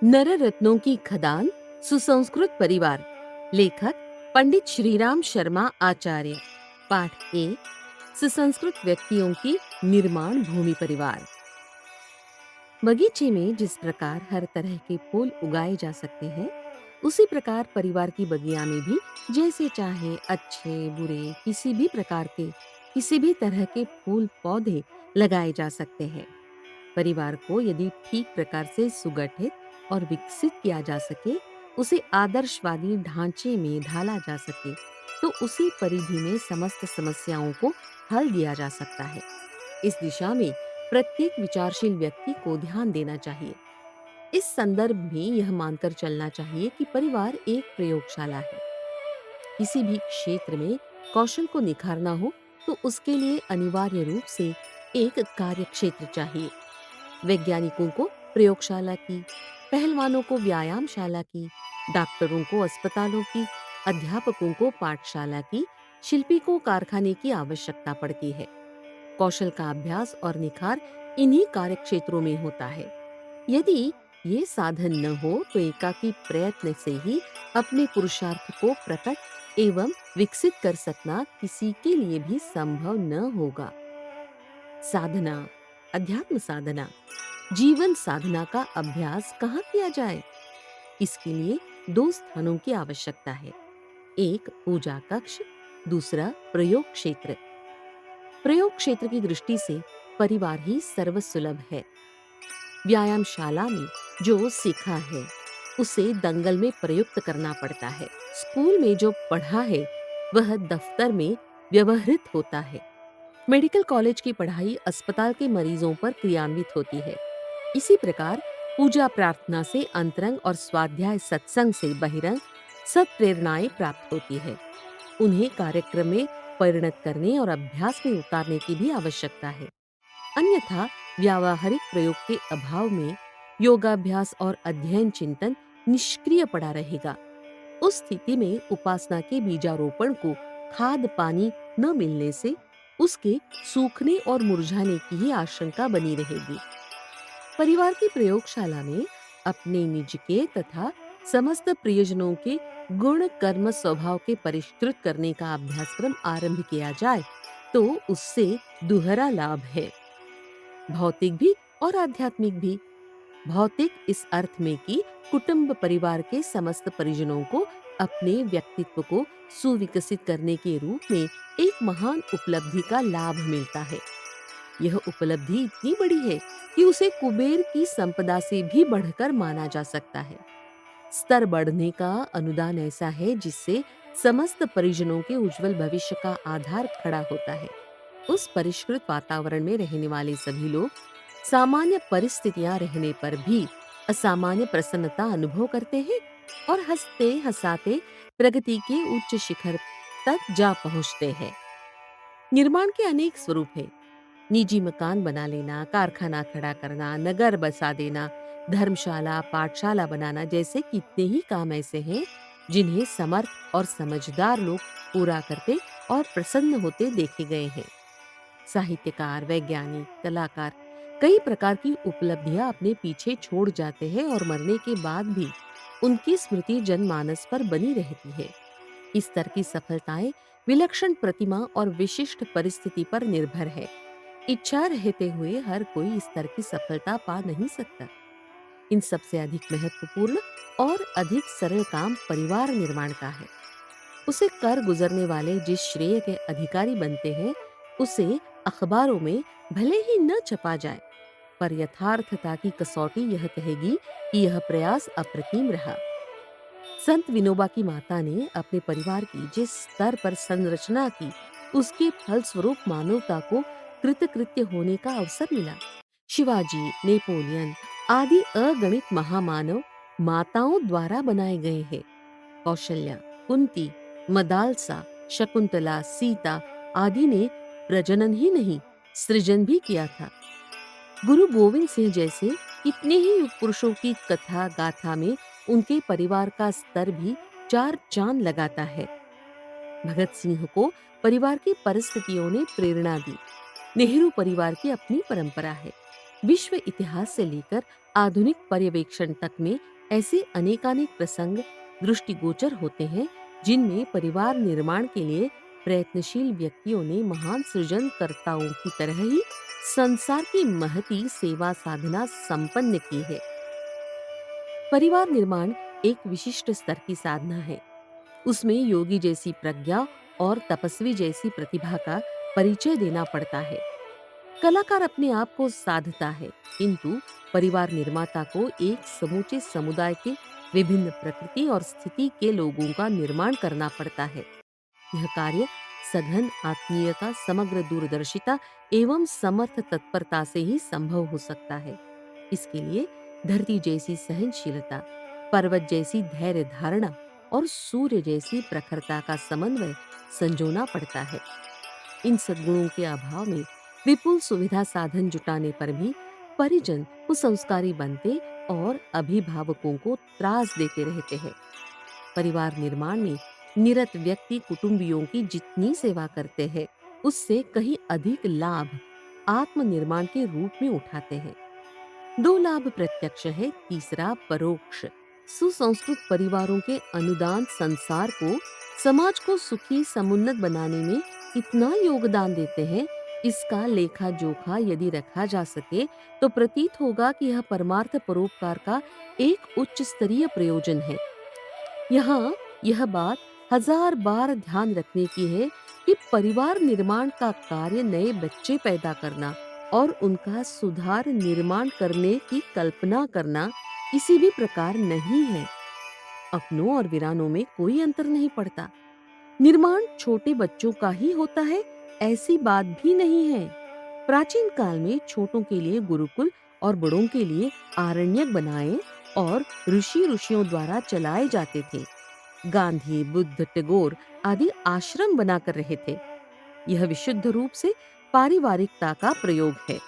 नर रत्नों की खदान सुसंस्कृत परिवार। लेखक पंडित श्रीराम शर्मा आचार्य। पाठ एक। सुसंस्कृत व्यक्तियों की निर्माण भूमि परिवार। बगीचे में जिस प्रकार हर तरह के फूल उगाए जा सकते हैं, उसी प्रकार परिवार की बगिया में भी जैसे चाहे अच्छे बुरे किसी भी प्रकार के किसी भी तरह के फूल पौधे लगाए जा सकते हैं। परिवार को यदि ठीक प्रकार से सुगठित और विकसित किया जा सके, उसे आदर्शवादी ढांचे में ढाला जा सके, तो उसी परिधि में समस्त समस्याओं को हल दिया जा सकता है। इस दिशा में प्रत्येक विचारशील व्यक्ति को ध्यान देना चाहिए। इस संदर्भ में यह मानकर चलना चाहिए कि परिवार एक प्रयोगशाला है। किसी भी क्षेत्र में कौशल को निखारना हो, तो उसके लिए अनिवार्य रूप से एक कार्यक्षेत्र चाहिए। वैज्ञानिकों को प्रयोगशाला की, पहलवानों को व्यायामशाला की, डॉक्टरों को अस्पतालों की, अध्यापकों को पाठशाला की, शिल्पी को कारखाने की आवश्यकता पड़ती है। कौशल का अभ्यास और निखार इन्हीं कार्यक्षेत्रों में होता है। यदि ये साधन न हो, तो एकाकी प्रयत्न से ही अपने पुरुषार्थ को प्रकट एवं विकसित कर सकना किसी के लिए भी संभव न होगा। साधना, अध्यात्म साधना, जीवन साधना का अभ्यास कहाँ किया जाए? इसके लिए दो स्थानों की आवश्यकता है। एक पूजा कक्ष, दूसरा प्रयोग क्षेत्र। प्रयोग क्षेत्र की दृष्टि से परिवार ही सर्वसुलभ है। व्यायामशाला में जो सीखा है, उसे दंगल में प्रयुक्त करना पड़ता है। स्कूल में जो पढ़ा है, वह दफ्तर में व्यवहृत होता है। मेडिकल कॉलेज की पढ़ाई अस्पताल के मरीजों पर क्रियान्वित होती है। इसी प्रकार पूजा प्रार्थना से अंतरंग और स्वाध्याय सत्संग से बहिरंग सत्प्रेरणाएं प्राप्त होती है। उन्हें कार्यक्रम में परिणत करने और अभ्यास में उतारने की भी आवश्यकता है। अन्यथा व्यावहारिक प्रयोग के अभाव में योगाभ्यास और अध्ययन चिंतन निष्क्रिय पड़ा रहेगा। उस स्थिति में उपासना के बीजारोपण को खाद पानी न मिलने से उसके सूखने और मुरझाने की ही आशंका बनी रहेगी। परिवार की प्रयोगशाला में अपने निज के तथा समस्त प्रियजनों के गुण कर्म स्वभाव के परिष्कृत करने का अभ्यासक्रम आरंभ किया जाए, तो उससे दुहरा लाभ है, भौतिक भी और आध्यात्मिक भी। भौतिक इस अर्थ में कि कुटुंब परिवार के समस्त परिजनों को अपने व्यक्तित्व को सुविकसित करने के रूप में एक महान उपलब्धि का लाभ मिलता है। यह उपलब्धि इतनी बड़ी है कि उसे कुबेर की संपदा से भी बढ़कर माना जा सकता है। स्तर बढ़ने का अनुदान ऐसा है जिससे समस्त परिजनों के उज्जवल भविष्य का आधार खड़ा होता है। उस परिष्कृत वातावरण में रहने वाले सभी लोग सामान्य परिस्थितियां रहने पर भी असामान्य प्रसन्नता अनुभव करते हैं और हंसते हंसाते प्रगति के उच्च शिखर तक जा पहुंचते हैं। निर्माण के अनेक स्वरूप हैं। निजी मकान बना लेना, कारखाना खड़ा करना, नगर बसा देना, धर्मशाला पाठशाला बनाना जैसे कितने ही काम ऐसे हैं जिन्हें समर्थ और समझदार लोग पूरा करते और प्रसन्न होते देखे गए हैं। साहित्यकार, वैज्ञानिक, कलाकार कई प्रकार की उपलब्धियां अपने पीछे छोड़ जाते हैं और मरने के बाद भी उनकी स्मृति जनमानस पर बनी रहती है। इस तरह की सफलताएं विलक्षण प्रतिमा और विशिष्ट परिस्थिति पर निर्भर है। इच्छा रहते हुए हर कोई इस तरह की सफलता पा नहीं सकता। इन सबसे अधिक महत्वपूर्ण और अधिक सरल काम परिवार निर्माण का है। उसे कर गुजरने वाले जिस श्रेय के अधिकारी बनते हैं, उसे अखबारों में भले ही न छपा जाए, पर यथार्थता की कसौटी यह कहेगी कि यह प्रयास अप्रतिम रहा। संत विनोबा की माता ने अपने परिवार की जिस स्तर पर संरचना की, उसके फलस्वरूप मानवता को कृतकृत्य होने का अवसर मिला। शिवाजी, नेपोलियन आदि अगणित महामानव माताओं द्वारा बनाए गए हैं। कौशल्या, कुंती, मदालसा, शकुंतला, सीता आदि ने प्रजनन ही नहीं, सृजन भी किया था। गुरु गोविंद सिंह जैसे कितने ही युग पुरुषों की कथा गाथा में उनके परिवार का स्तर भी चार चांद लगाता है। भगत सिंह को परिवार की परिस्थितियों ने प्रेरणा दी। नेहरू परिवार की अपनी परंपरा है। विश्व इतिहास से लेकर आधुनिक पर्यवेक्षण तक में ऐसे अनेकानेक प्रसंग दृष्टिगोचर होते हैं जिनमें परिवार निर्माण के लिए प्रयत्नशील व्यक्तियों ने महान सृजनकर्ताओं की तरह ही संसार की महती सेवा साधना संपन्न की है। परिवार निर्माण एक विशिष्ट स्तर की साधना है। उसमें योगी जैसी प्रज्ञा और तपस्वी जैसी प्रतिभा का परिचय देना पड़ता है। कलाकार अपने आप को साधता है, किंतु परिवार निर्माता को एक समूचे समुदाय के विभिन्न प्रकृति और स्थिति के लोगों का निर्माण करना पड़ता है। यह कार्य सघन आत्मीयता, समग्र दूरदर्शिता एवं समर्थ तत्परता से ही संभव हो सकता है। इसके लिए धरती जैसी सहनशीलता, पर्वत जैसी धैर्य धारणा और सूर्य जैसी प्रखरता का समन्वय संजोना पड़ता है। इन सद्गुणों के अभाव में विपुल सुविधा साधन जुटाने पर भी परिजन कुसंस्कारी बनते और अभिभावकों को त्रास देते रहते हैं। परिवार निर्माण में निरत व्यक्ति कुटुंबियों की जितनी सेवा करते हैं, उससे कहीं अधिक लाभ आत्मनिर्माण के रूप में उठाते हैं। दो लाभ प्रत्यक्ष है, तीसरा परोक्ष। सुसंस्कृत परिवारों के अनुदान संसार को, समाज को सुखी समुन्नत बनाने में इतना योगदान देते हैं, इसका लेखा जोखा यदि रखा जा सके तो प्रतीत होगा कि यह परमार्थ परोपकार का एक उच्च स्तरीय प्रयोजन है। यहाँ यह बात हजार बार ध्यान रखने की है कि परिवार निर्माण का कार्य नए बच्चे पैदा करना और उनका सुधार निर्माण करने की कल्पना करना किसी भी प्रकार नहीं है। अपनों और वीरानों में कोई अंतर नहीं पड़ता। निर्माण छोटे बच्चों का ही होता है, ऐसी बात भी नहीं है। प्राचीन काल में छोटों के लिए गुरुकुल और बड़ों के लिए आरण्यक बनाए और ऋषियों द्वारा चलाए जाते थे। गांधी, बुद्ध, टैगोर आदि आश्रम बनाकर रहे थे। यह विशुद्ध रूप से पारिवारिकता का प्रयोग है।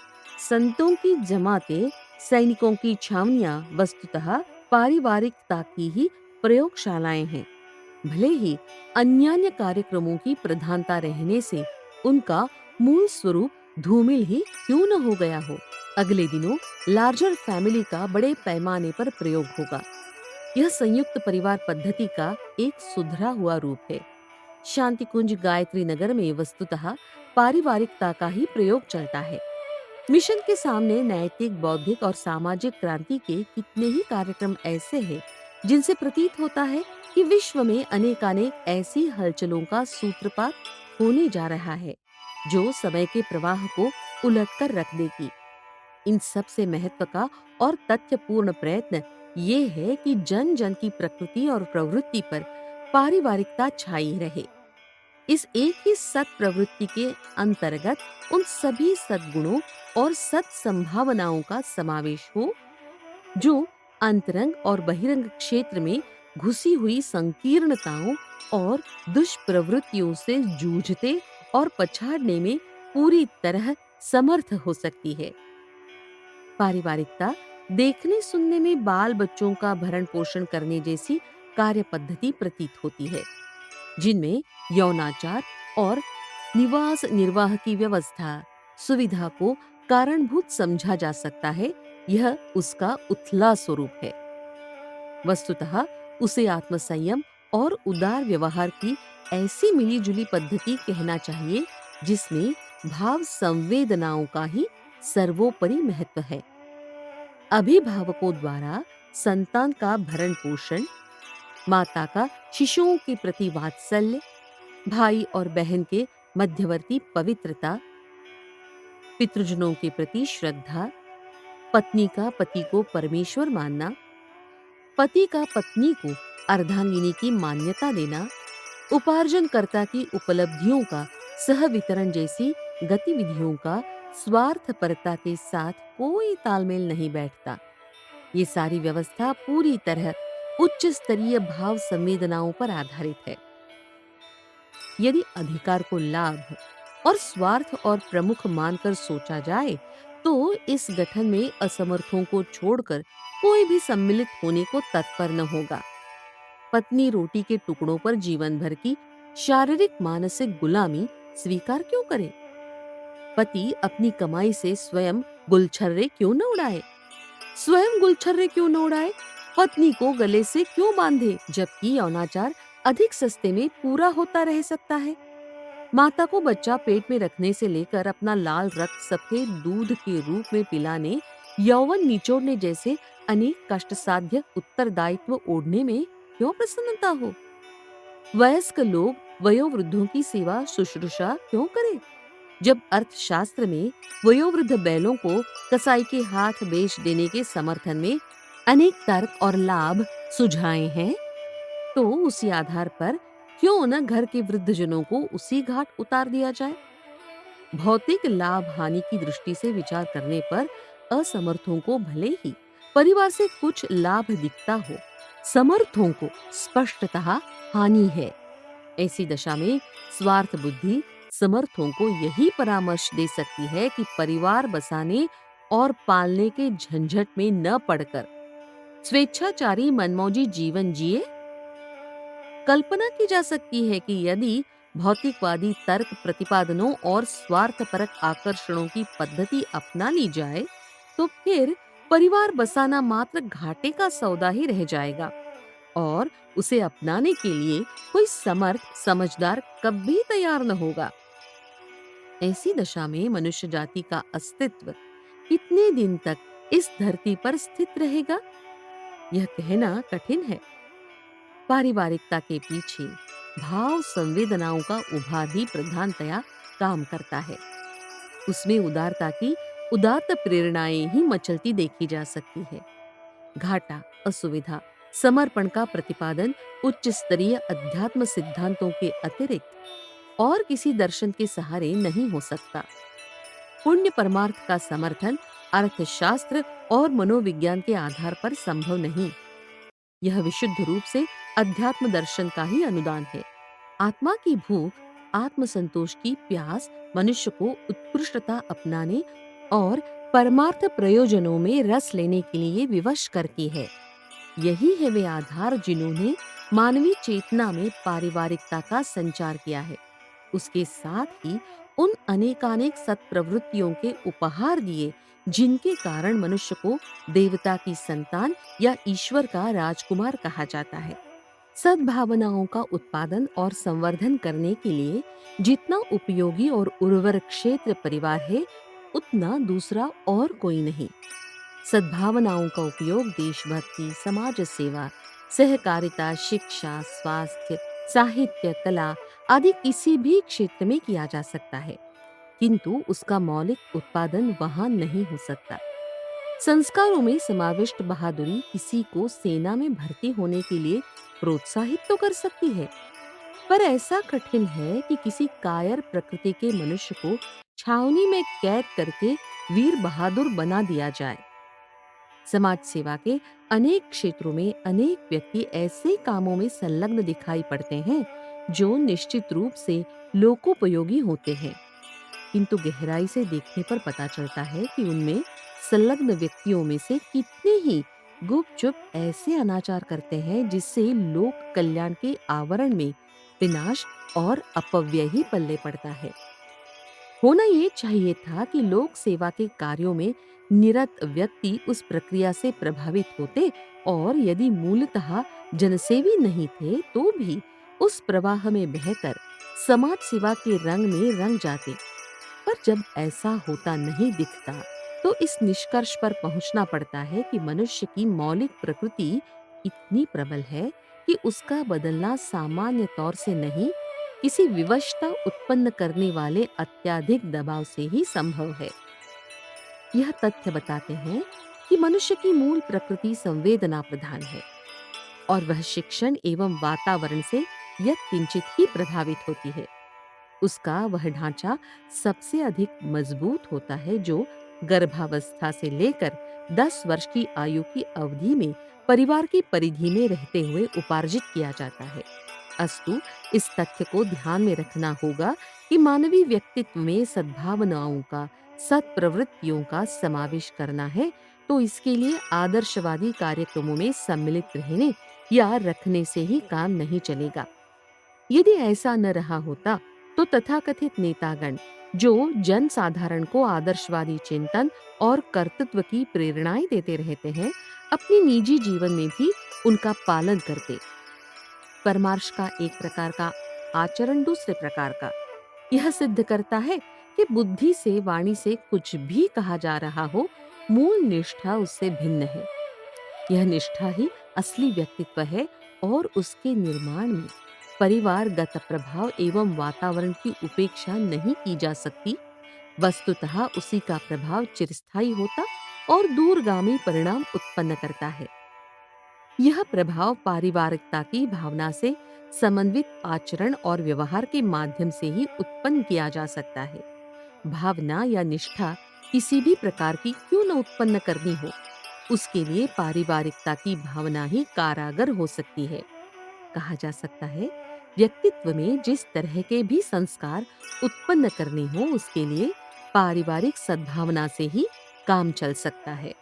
संतों की जमातें, सैनिकों की छावनियां वस्तुतः पारिवारिकता की ही प्रयोगशालाएं हैं। भले ही अन्यान्य कार्यक्रमों की प्रधानता रहने से उनका मूल स्वरूप धूमिल ही क्यों न हो गया हो, अगले दिनों लार्जर फैमिली का बड़े पैमाने पर प्रयोग होगा। यह संयुक्त परिवार पद्धति का एक सुधरा हुआ रूप है। शांति कुंज गायत्री नगर में वस्तुतः पारिवारिकता का ही प्रयोग चलता है। मिशन के सामने नैतिक, बौद्धिक और सामाजिक क्रांति के कितने ही कार्यक्रम ऐसे हैं जिनसे प्रतीत होता है कि विश्व में अनेकानेक ऐसी हलचलों का सूत्रपात होने जा रहा है जो समय के प्रवाह को उलटकर रख देगी। इन सब से महत्व का और तथ्यपूर्ण प्रयत्न ये है कि जन जन की प्रकृति और प्रवृत्ति पर पारिवारिकता छाई रहे। इस एक ही सत प्रवृत्ति के अंतर्गत उन सभी सद्गुणों और सत संभावनाओं का समावेश हो जो अंतरंग और बहिरंग क्षेत्र में घुसी हुई संकीर्णताओं और दुष्प्रवृत्तियों से जूझते और पछाड़ने में पूरी तरह समर्थ हो सकती है। पारिवारिकता देखने सुनने में बाल बच्चों का भरण पोषण करने जैसी कार्य पद्धति प्रतीत होती है, जिनमें यौनाचार और निवास निर्वाह की व्यवस्था सुविधा को कारणभूत समझा जा सकता है। यह उसका उथला स्वरूप है। वस्तुतः उसे आत्मसंयम और उदार व्यवहार की ऐसी मिलीजुली पद्धति कहना चाहिए जिसमें भाव संवेदनाओं का ही सर्वोपरि महत्व है। अभिभावकों द्वारा संतान का भरण पोषण, माता का शिशुओं के प्रति वात्सल्य, भाई और बहन के मध्यवर्ती पवित्रता, पितृजनों के प्रति श्रद्धा, पत्नी का पति को परमेश्वर मानना, पति का पत्नी को अर्धांगिनी की मान्यता देना, उपार्जनकर्ता की उपलब्धियों का सहवितरण जैसी गतिविधियों का स्वार्थपरता के साथ कोई तालमेल नहीं बैठता। ये सारी व्यवस्था पूरी तरह उच्च स्तरीय भाव संवेदनाओं पर आधारित है। यदि अधिकार को लाभ और स्वार्थ और प्रमुख मानकर सोचा जाए तो इस गठन में असमर्थों को छोड़कर कोई भी सम्मिलित होने को तत्पर न होगा। पत्नी रोटी के टुकड़ों पर जीवन भर की शारीरिक मानसिक गुलामी स्वीकार क्यों करे? पति अपनी कमाई से स्वयं गुलछर्रे क्यों न उड़ाए? स्वयं गुलछर्रे क्यों न उड़ाए? पत्नी को गले से क्यों बांधे, जबकि यौनाचार अधिक सस्ते में पूरा होता रह सकता है। माता को बच्चा पेट में रखने से लेकर अपना लाल रक्त सफेद दूध के रूप में पिलाने, यौवन निचोड़ने जैसे अनेक कष्टसाध्य उत्तरदायित्व ओढ़ने में क्यों प्रसन्नता हो। वयस्क लोग वयोवृद्धों की सेवा शुश्रूषा क्यों करें, जब अर्थशास्त्र में वयोवृद्ध बैलों को कसाई के हाथ बेच देने के समर्थन में अनेक तर्क और लाभ सुझाए हैं। तो उसी आधार पर क्यों न घर के वृद्धजनों को उसी घाट उतार दिया जाए। भौतिक लाभ हानि की दृष्टि से विचार करने पर असमर्थों को भले ही परिवार से कुछ लाभ दिखता हो, समर्थों को स्पष्टतः हानि है। ऐसी दशा में स्वार्थ बुद्धि समर्थों को यही परामर्श दे सकती है कि परिवार बसाने और पालने के झंझट में न पड़कर स्वेच्छाचारी मनमौजी जीवन जिए। कल्पना की जा सकती है कि यदि भौतिकवादी तर्क प्रतिपादनों और स्वार्थपरक आकर्षणों की पद्धति अपना ली जाए, तो फिर परिवार बसाना मात्र घाटे का सौदा ही रह जाएगा और उसे अपनाने के लिए कोई समर्थ समझदार कभी तैयार न होगा। ऐसी दशा में मनुष्य जाति का अस्तित्व कितने दिन तक इस धरती पर स्थित रहेगा, यह कहना कठिन है। पारिवारिकता के पीछे भाव संवेदनाओं का उभार ही प्रधानतया काम करता है। उसमें उदारता की उदात्त प्रेरणाएं ही मचलती देखी जा सकती है। घाटा, असुविधा, समर्पण का प्रतिपादन उच्च स्तरीय अध्यात्म सिद्धांतों के अतिरिक्त और किसी दर्शन के सहारे नहीं हो सकता। पुण्य परमार्थ का समर्थन अर्थशास्त्र और मनोविज्ञान के आधार पर संभव नहीं। यह विशुद्ध रूप से अध्यात्म दर्शन का ही अनुदान है। आत्मा की भूख, आत्मसंतोष की प्यास मनुष्य को उत्कृष्टता अपनाने और परमार्थ प्रयोजनों में रस लेने के लिए विवश करती है। यही है वे आधार जिन्होंने मानवीय चेतना में पारिवारिकता का संचार किया है। उसके साथ ही उन अनेकानेक सत्प्रवृत्तियों के उपहार दिए जिनके कारण मनुष्य को देवता की संतान या ईश्वर का राजकुमार कहा जाता है। सद्भावनाओं का उत्पादन और संवर्धन करने के लिए जितना उपयोगी और उर्वर क्षेत्र परिवार है, उतना दूसरा और कोई नहीं। सद्भावनाओं का उपयोग देशभक्ति, समाज सेवा, सहकारिता, शिक्षा, स्वास्थ्य, साहित्य, कला आदि किसी भी क्षेत्र में किया जा सकता है, किंतु उसका मौलिक उत्पादन वहां नहीं हो सकता। संस्कारों में समाविष्ट बहादुरी किसी को सेना में भर्ती होने के लिए प्रोत्साहित तो कर सकती है, पर ऐसा कठिन है कि किसी कायर प्रकृति के मनुष्य को छावनी में कैद करके वीर बहादुर बना दिया जाए। समाज सेवा के अनेक क्षेत्रों में अनेक व्यक्ति ऐसे कामों में संलग्न दिखाई पड़ते हैं जो निश्चित रूप से लोकोपयोगी होते हैं, किंतु गहराई से देखने पर पता चलता है कि उनमें संलग्न व्यक्तियों में से कितने ही गुपचुप ऐसे अनाचार करते हैं जिससे लोक कल्याण के आवरण में विनाश और अपव्यय ही पल्ले पड़ता है। होना ये चाहिए था कि लोक सेवा के कार्यों में निरत व्यक्ति उस प्रक्रिया से प्रभावित होते और यदि मूलतः जनसेवी नहीं थे तो भी उस प्रवाह में बहकर समाज सेवा के रंग में रंग जाते। पर जब ऐसा होता नहीं दिखता, तो इस निष्कर्ष पर पहुंचना पड़ता है कि मनुष्य की मौलिक प्रकृति इतनी प्रबल है कि उसका बदलना सामान्य तौर से नहीं, किसी विवशता उत्पन्न करने वाले अत्यधिक दबाव से ही संभव है। यह तथ्य बताते हैं कि मनुष्य की मूल प्रकृति संवेदना प्रधान है और वह शिक्षण एवं वातावरण से यत्किंचित ही प्रभावित होती है। उसका वह ढांचा सबसे अधिक मजबूत होता है जो गर्भावस्था से लेकर 10 वर्ष की आयु की अवधि में परिवार की परिधि में रहते हुए उपार्जित किया जाता है। अस्तु इस तथ्य को ध्यान में रखना होगा कि मानवीय व्यक्तित्व में सद्भावनाओं का, सत्प्रवृत्तियों का समावेश करना है, तो इसके लिए आदर्शवादी कार्यक्रमों में सम्मिलित रहने या रखने से ही काम नहीं चलेगा। यदि ऐसा न रहा होता तो तथाकथित नेतागण जो जन साधारण को आदर्शवादी चिंतन और कर्तृत्व की प्रेरणाएं देते रहते हैं, अपनी निजी जीवन में भी उनका पालन करते। परमार्श का एक प्रकार का आचरण दूसरे प्रकार का यह सिद्ध करता है कि बुद्धि से वाणी से कुछ भी कहा जा रहा हो, मूल निष्ठा उससे भिन्न है। यह निष्ठा ही असली व्यक्तित्व है और उसके निर्माण में परिवारगत प्रभाव एवं वातावरण की उपेक्षा नहीं की जा सकती। वस्तुतः उसी का प्रभाव चिरस्थायी होता और दूरगामी परिणाम उत्पन्न करता है। यह प्रभाव पारिवारिकता की भावना से समन्वित आचरण और व्यवहार के माध्यम से ही उत्पन्न किया जा सकता है। भावना या निष्ठा किसी भी प्रकार की क्यों न उत्पन्न करनी हो, उसके लिए पारिवारिकता की भावना ही कारागर हो सकती है। कहा जा सकता है, व्यक्तित्व में जिस तरह के भी संस्कार उत्पन्न करने हो, उसके लिए पारिवारिक सद्भावना से ही काम चल सकता है।